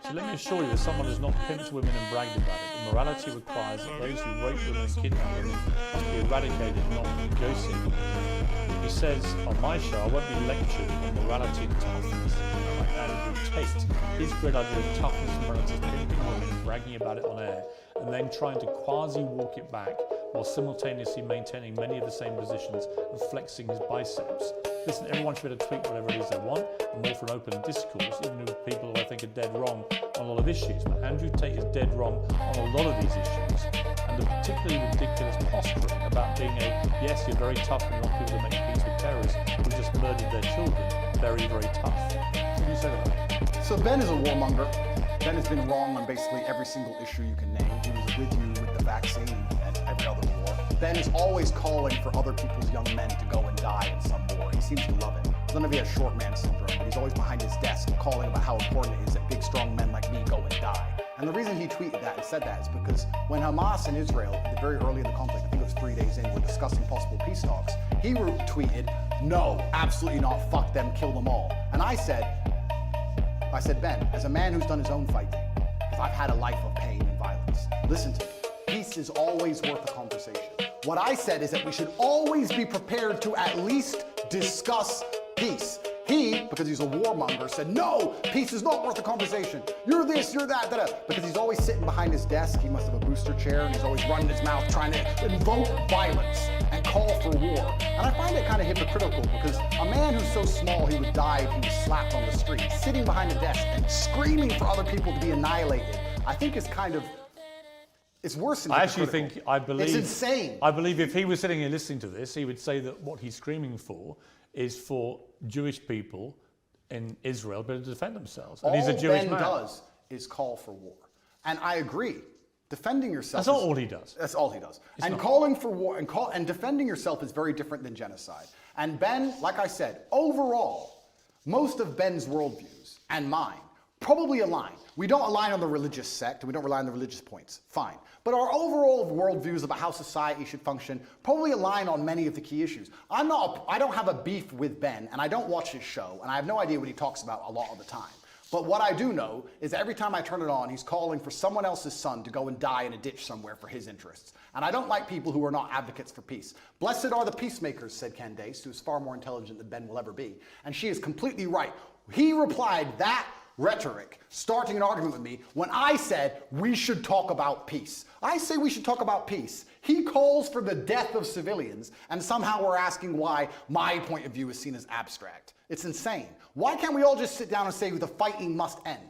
So let me assure you, as someone who's not pimped women and bragged about it, morality requires that those who rape women and kidnap women must be eradicated, not negotiated. He says on my show, I won't be lectured on morality and toughness like Andrew Tate. His great idea of toughness and morality is pimping women and bragging about it on air, and then trying to quasi-walk it back while simultaneously maintaining many of the same positions and flexing his biceps. Listen, everyone should be able to tweet whatever it is they want. I'm all for an open discourse, even with people who I think are dead wrong on a lot of issues. But Andrew Tate is dead wrong on a lot of these issues. And the particularly ridiculous posturing about being yes, you're very tough and you want people to make peace with terrorists who just murdered their children, very, very tough. What do you say to that? So Ben is a warmonger. Ben has been wrong on basically every single issue you can name. He was with you with the vaccine and every other war. Ben is always calling for other people's young men to go and die in some war. He seems to love it. I don't know if he has short man syndrome, but he's always behind his desk calling about how important it is that big, strong men like me go and die. And the reason he tweeted that and said that is because when Hamas and Israel, very early in the conflict, I think it was 3 days in, were discussing possible peace talks, he tweeted, no, absolutely not, fuck them, kill them all. And I said, Ben, as a man who's done his own fighting, because I've had a life of pain and violence, listen to me. Peace is always worth a conversation. What I said is that we should always be prepared to at least discuss peace. He, because he's a warmonger, said, no, peace is not worth a conversation. You're this, you're that, da-da. Because he's always sitting behind his desk. He must have a booster chair, and he's always running his mouth trying to invoke violence and call for war. And I find it kind of hypocritical because a man who's so small he would die if he was slapped on the street, sitting behind a desk and screaming for other people to be annihilated, I think is kind of, it's worse than hypocritical. I believe... It's insane. I believe if he was sitting here listening to this, he would say that what he's screaming for is for Jewish people in Israel to be able to defend themselves. And he's a Jewish man. All Ben does is call for war. And I agree. Defending yourself That's not all he does. That's all he does. It's and not. Calling for war and defending yourself is very different than genocide. And Ben, like I said, overall, most of Ben's worldviews and mine probably align. We don't align on the religious sect, and we don't rely on the religious points. Fine. But our overall worldviews about how society should function probably align on many of the key issues. I don't have a beef with Ben, and I don't watch his show, and I have no idea what he talks about a lot of the time. But what I do know is that every time I turn it on, he's calling for someone else's son to go and die in a ditch somewhere for his interests. And I don't like people who are not advocates for peace. Blessed are the peacemakers, said Candace, who is far more intelligent than Ben will ever be. And she is completely right. He replied that rhetoric, starting an argument with me, when I said we should talk about peace. I say we should talk about peace. He calls for the death of civilians, and somehow we're asking why my point of view is seen as abstract. It's insane. Why can't we all just sit down and say the fighting must end?